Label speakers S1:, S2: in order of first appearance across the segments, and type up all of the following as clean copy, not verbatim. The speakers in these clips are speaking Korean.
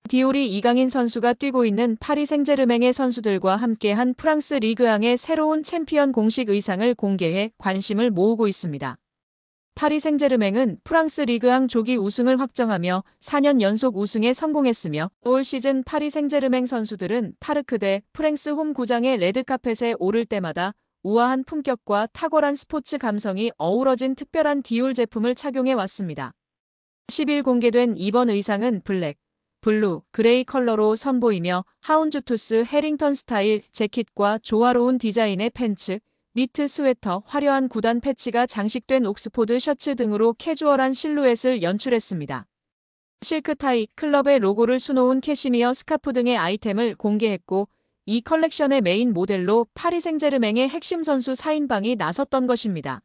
S1: 디올이 이강인 선수가 뛰고 있는 파리 생제르맹의 선수들과 함께한 프랑스 리그앙의 새로운 챔피언 공식 의상을 공개해 관심을 모으고 있습니다. 파리 생제르맹은 프랑스 리그앙 조기 우승을 확정하며 4년 연속 우승에 성공했으며 올 시즌 파리 생제르맹 선수들은 파르크 대 프랭스 홈 구장의 레드카펫에 오를 때마다 우아한 품격과 탁월한 스포츠 감성이 어우러진 특별한 디올 제품을 착용해 왔습니다. 10일 공개된 이번 의상은 블랙, 블루, 그레이 컬러로 선보이며 하운주투스 해링턴 스타일 재킷과 조화로운 디자인의 팬츠, 니트 스웨터, 화려한 구단 패치가 장식된 옥스포드 셔츠 등으로 캐주얼한 실루엣을 연출했습니다. 실크타이, 클럽의 로고를 수놓은 캐시미어 스카프 등의 아이템을 공개했고 이 컬렉션의 메인 모델로 파리 생제르맹의 핵심 선수 4인방이 나섰던 것입니다.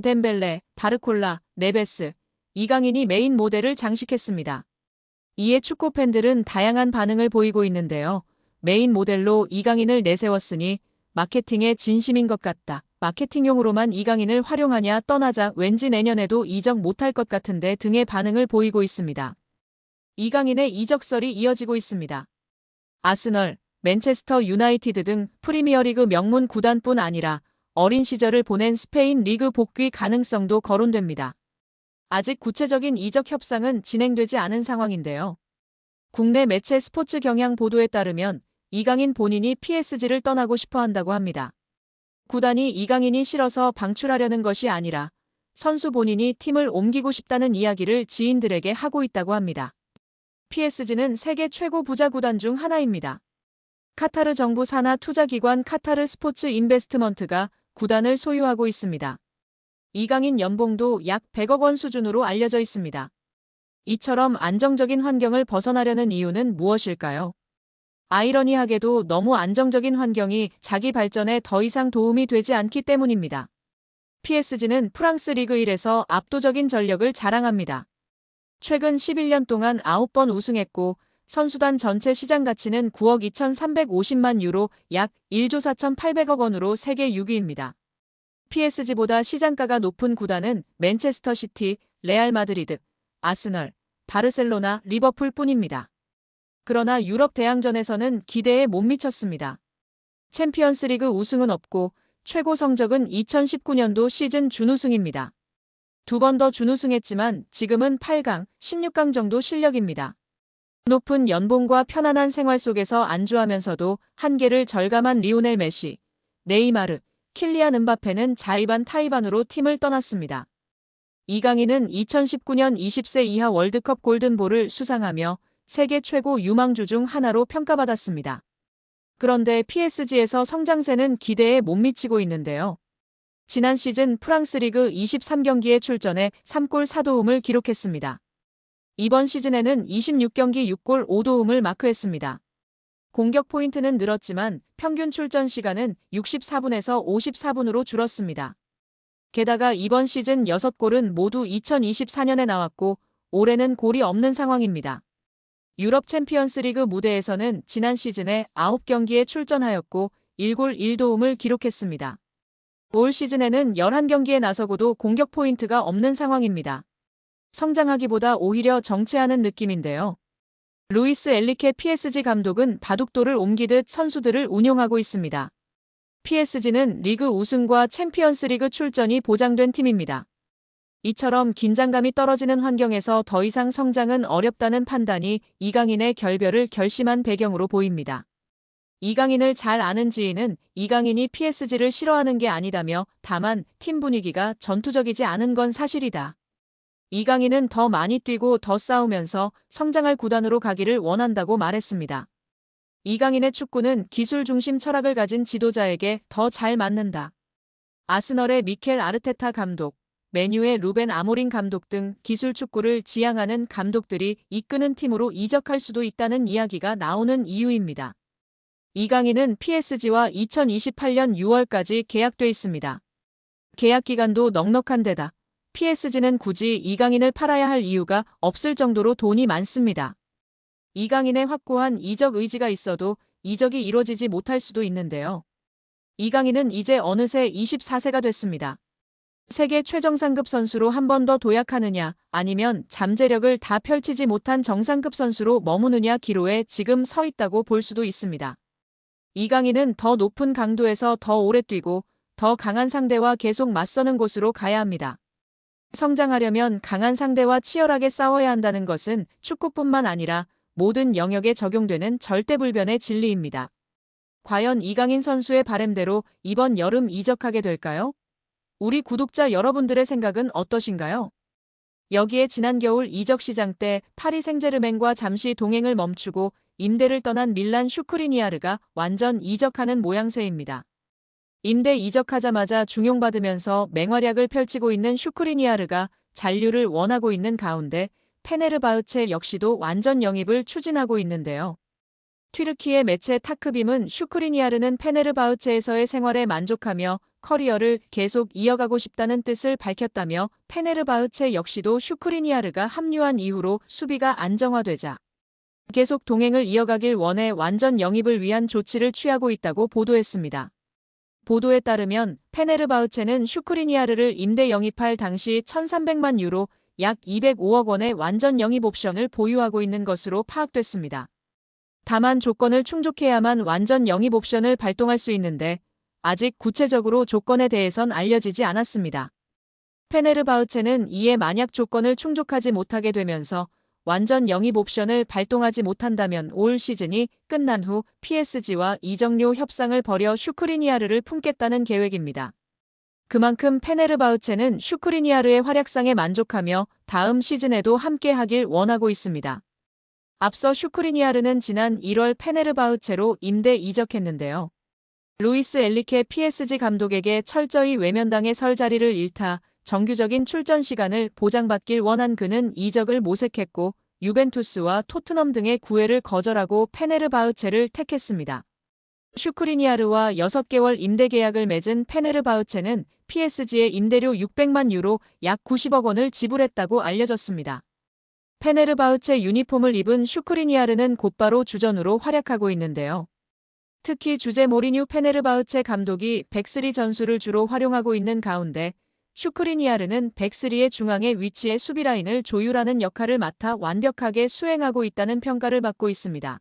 S1: 덴벨레, 바르콜라, 네베스, 이강인이 메인 모델을 장식했습니다. 이에 축구 팬들은 다양한 반응을 보이고 있는데요. 메인 모델로 이강인을 내세웠으니 마케팅에 진심인 것 같다. 마케팅용으로만 이강인을 활용하냐 떠나자 왠지 내년에도 이적 못할 것 같은데 등의 반응을 보이고 있습니다. 이강인의 이적설이 이어지고 있습니다. 아스널, 맨체스터 유나이티드 등 프리미어리그 명문 구단뿐 아니라 어린 시절을 보낸 스페인 리그 복귀 가능성도 거론됩니다. 아직 구체적인 이적 협상은 진행되지 않은 상황인데요. 국내 매체 스포츠 경향 보도에 따르면 이강인 본인이 PSG를 떠나고 싶어 한다고 합니다. 구단이 이강인이 싫어서 방출하려는 것이 아니라 선수 본인이 팀을 옮기고 싶다는 이야기를 지인들에게 하고 있다고 합니다. PSG는 세계 최고 부자 구단 중 하나입니다. 카타르 정부 산하 투자기관 카타르 스포츠 인베스트먼트가 구단을 소유하고 있습니다. 이강인 연봉도 약 100억 원 수준으로 알려져 있습니다. 이처럼 안정적인 환경을 벗어나려는 이유는 무엇일까요? 아이러니하게도 너무 안정적인 환경이 자기 발전에 더 이상 도움이 되지 않기 때문입니다. PSG는 프랑스 리그 1에서 압도적인 전력을 자랑합니다. 최근 11년 동안 9번 우승했고 선수단 전체 시장 가치는 9억 2,350만 유로 약 1조 4,800억 원으로 세계 6위입니다. PSG보다 시장가가 높은 구단은 맨체스터 시티, 레알 마드리드, 아스널, 바르셀로나, 리버풀 뿐입니다. 그러나 유럽 대항전에서는 기대에 못 미쳤습니다. 챔피언스리그 우승은 없고 최고 성적은 2019년도 시즌 준우승입니다. 2번 더 준우승했지만 지금은 8강, 16강 정도 실력입니다. 높은 연봉과 편안한 생활 속에서 안주하면서도 한계를 절감한 리오넬 메시, 네이마르, 킬리안 음바페는 자의반 타의반으로 팀을 떠났습니다. 이강인은 2019년 20세 이하 월드컵 골든볼을 수상하며 세계 최고 유망주 중 하나로 평가받았습니다. 그런데 PSG에서 성장세는 기대에 못 미치고 있는데요. 지난 시즌 프랑스 리그 23경기에 출전해 3골 4도움을 기록했습니다. 이번 시즌에는 26경기 6골 5도움을 마크했습니다. 공격 포인트는 늘었지만 평균 출전 시간은 64분에서 54분으로 줄었습니다. 게다가 이번 시즌 6골은 모두 2024년에 나왔고 올해는 골이 없는 상황입니다. 유럽 챔피언스리그 무대에서는 지난 시즌에 9경기에 출전하였고 1골 1도움을 기록했습니다. 올 시즌에는 11경기에 나서고도 공격 포인트가 없는 상황입니다. 성장하기보다 오히려 정체하는 느낌인데요. 루이스 엘리케 PSG 감독은 바둑돌을 옮기듯 선수들을 운용하고 있습니다. PSG는 리그 우승과 챔피언스리그 출전이 보장된 팀입니다. 이처럼 긴장감이 떨어지는 환경에서 더 이상 성장은 어렵다는 판단이 이강인의 결별을 결심한 배경으로 보입니다. 이강인을 잘 아는 지인은 이강인이 PSG를 싫어하는 게 아니다며 다만 팀 분위기가 전투적이지 않은 건 사실이다. 이강인은 더 많이 뛰고 더 싸우면서 성장할 구단으로 가기를 원한다고 말했습니다. 이강인의 축구는 기술 중심 철학을 가진 지도자에게 더 잘 맞는다. 아스널의 미켈 아르테타 감독, 맨유의 루벤 아모린 감독 등 기술 축구를 지향하는 감독들이 이끄는 팀으로 이적할 수도 있다는 이야기가 나오는 이유입니다. 이강인은 PSG와 2028년 6월까지 계약돼 있습니다. 계약 기간도 넉넉한 데다 PSG는 굳이 이강인을 팔아야 할 이유가 없을 정도로 돈이 많습니다. 이강인의 확고한 이적 의지가 있어도 이적이 이뤄지지 못할 수도 있는데요. 이강인은 이제 어느새 24세가 됐습니다. 세계 최정상급 선수로 한 번 더 도약하느냐, 아니면 잠재력을 다 펼치지 못한 정상급 선수로 머무느냐 기로에 지금 서 있다고 볼 수도 있습니다. 이강인은 더 높은 강도에서 더 오래 뛰고 더 강한 상대와 계속 맞서는 곳으로 가야 합니다. 성장하려면 강한 상대와 치열하게 싸워야 한다는 것은 축구뿐만 아니라 모든 영역에 적용되는 절대불변의 진리입니다. 과연 이강인 선수의 바램대로 이번 여름 이적하게 될까요? 우리 구독자 여러분들의 생각은 어떠신가요? 여기에 지난 겨울 이적 시장 때 파리 생제르맹과 잠시 동행을 멈추고 임대를 떠난 밀란 슈크리니아르가 완전 이적하는 모양새입니다. 임대 이적하자마자 중용받으면서 맹활약을 펼치고 있는 슈크리니아르가 잔류를 원하고 있는 가운데 페네르바흐체 역시도 완전 영입을 추진하고 있는데요. 튀르키예 매체 타크빔은 슈크리니아르는 페네르바흐체에서의 생활에 만족하며 커리어를 계속 이어가고 싶다는 뜻을 밝혔다며 페네르바흐체 역시도 슈크리니아르가 합류한 이후로 수비가 안정화되자 계속 동행을 이어가길 원해 완전 영입을 위한 조치를 취하고 있다고 보도했습니다. 보도에 따르면 페네르바흐체는 슈크리니아르를 임대 영입할 당시 1,300만 유로 약 205억 원의 완전 영입 옵션을 보유하고 있는 것으로 파악됐습니다. 다만 조건을 충족해야만 완전 영입 옵션을 발동할 수 있는데 아직 구체적으로 조건에 대해선 알려지지 않았습니다. 페네르바흐체는 이에 만약 조건을 충족하지 못하게 되면서 완전 영입 옵션을 발동하지 못한다면 올 시즌이 끝난 후 PSG와 이적료 협상을 벌여 슈크리니아르를 품겠다는 계획입니다. 그만큼 페네르바흐체는 슈크리니아르의 활약상에 만족하며 다음 시즌에도 함께하길 원하고 있습니다. 앞서 슈크리니아르는 지난 1월 페네르바흐체로 임대 이적했는데요. 루이스 엘리케 PSG 감독에게 철저히 외면당해 설 자리를 잃다 정규적인 출전 시간을 보장받길 원한 그는 이적을 모색했고 유벤투스와 토트넘 등의 구애를 거절하고 페네르바흐체를 택했습니다. 슈크리니아르와 6개월 임대 계약을 맺은 페네르바흐체는 PSG에 임대료 600만 유로 약 90억 원을 지불했다고 알려졌습니다. 페네르바흐체 유니폼을 입은 슈크리니아르는 곧바로 주전으로 활약하고 있는데요. 특히 주제 모리뉴 페네르바흐체 감독이 백스리 전술을 주로 활용하고 있는 가운데 슈크리니아르는 백스리의 중앙에 위치해 수비라인을 조율하는 역할을 맡아 완벽하게 수행하고 있다는 평가를 받고 있습니다.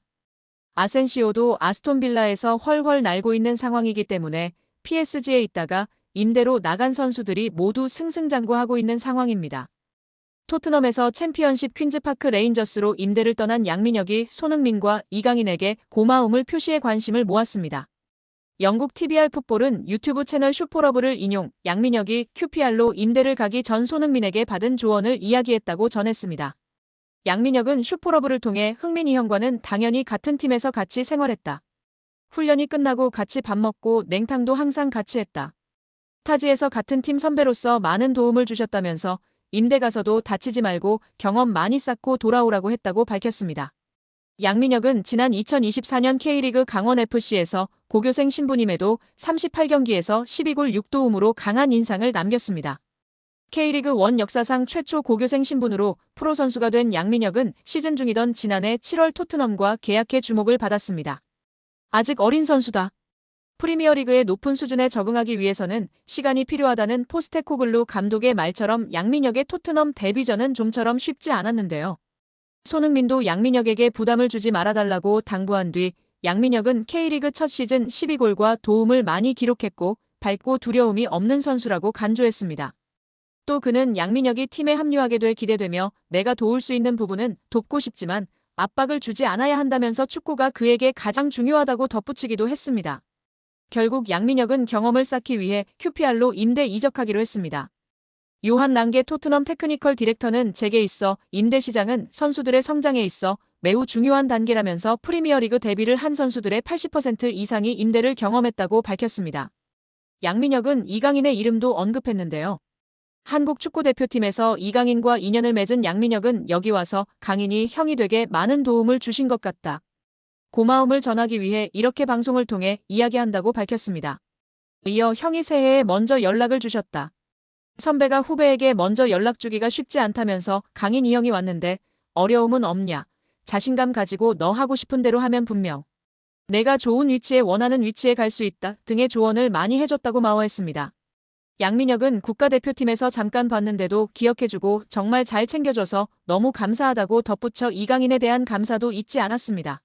S1: 아센시오도 아스톤빌라에서 훨훨 날고 있는 상황이기 때문에 PSG에 있다가 임대로 나간 선수들이 모두 승승장구하고 있는 상황입니다. 토트넘에서 챔피언십 퀸즈파크 레인저스로 임대를 떠난 양민혁이 손흥민과 이강인에게 고마움을 표시해 관심을 모았습니다. 영국 TBR 풋볼은 유튜브 채널 슈퍼러브를 인용, 양민혁이 QPR로 임대를 가기 전 손흥민에게 받은 조언을 이야기했다고 전했습니다. 양민혁은 슈퍼러브를 통해 흥민이 형과는 당연히 같은 팀에서 같이 생활했다. 훈련이 끝나고 같이 밥 먹고 냉탕도 항상 같이 했다. 타지에서 같은 팀 선배로서 많은 도움을 주셨다면서 임대 가서도 다치지 말고 경험 많이 쌓고 돌아오라고 했다고 밝혔습니다. 양민혁은 지난 2024년 K리그 강원FC에서 고교생 신분임에도 38경기에서 12골 6도움으로 강한 인상을 남겼습니다. K리그 1 역사상 최초 고교생 신분으로 프로 선수가 된 양민혁은 시즌 중이던 지난해 7월 토트넘과 계약해 주목을 받았습니다. 아직 어린 선수다. 프리미어리그의 높은 수준에 적응하기 위해서는 시간이 필요하다는 포스테코글루 감독의 말처럼 양민혁의 토트넘 데뷔전은 좀처럼 쉽지 않았는데요. 손흥민도 양민혁에게 부담을 주지 말아달라고 당부한 뒤 양민혁은 K리그 첫 시즌 12골과 도움을 많이 기록했고 밝고 두려움이 없는 선수라고 간주했습니다. 또 그는 양민혁이 팀에 합류하게 돼 기대되며 내가 도울 수 있는 부분은 돕고 싶지만 압박을 주지 않아야 한다면서 축구가 그에게 가장 중요하다고 덧붙이기도 했습니다. 결국 양민혁은 경험을 쌓기 위해 QPR로 임대 이적하기로 했습니다. 요한 랑게 토트넘 테크니컬 디렉터는 제게 있어 임대 시장은 선수들의 성장에 있어 매우 중요한 단계라면서 프리미어리그 데뷔를 한 선수들의 80% 이상이 임대를 경험했다고 밝혔습니다. 양민혁은 이강인의 이름도 언급했는데요. 한국 축구대표팀에서 이강인과 인연을 맺은 양민혁은 여기 와서 강인이 형이 되게 많은 도움을 주신 것 같다. 고마움을 전하기 위해 이렇게 방송을 통해 이야기한다고 밝혔습니다. 이어 형이 새해에 먼저 연락을 주셨다. 선배가 후배에게 먼저 연락 주기가 쉽지 않다면서 강인 이 형이 왔는데 어려움은 없냐. 자신감 가지고 너 하고 싶은 대로 하면 분명. 내가 좋은 위치에 원하는 위치에 갈 수 있다 등의 조언을 많이 해줬다고 마워했습니다. 양민혁은 국가대표팀에서 잠깐 봤는데도 기억해주고 정말 잘 챙겨줘서 너무 감사하다고 덧붙여 이강인에 대한 감사도 잊지 않았습니다.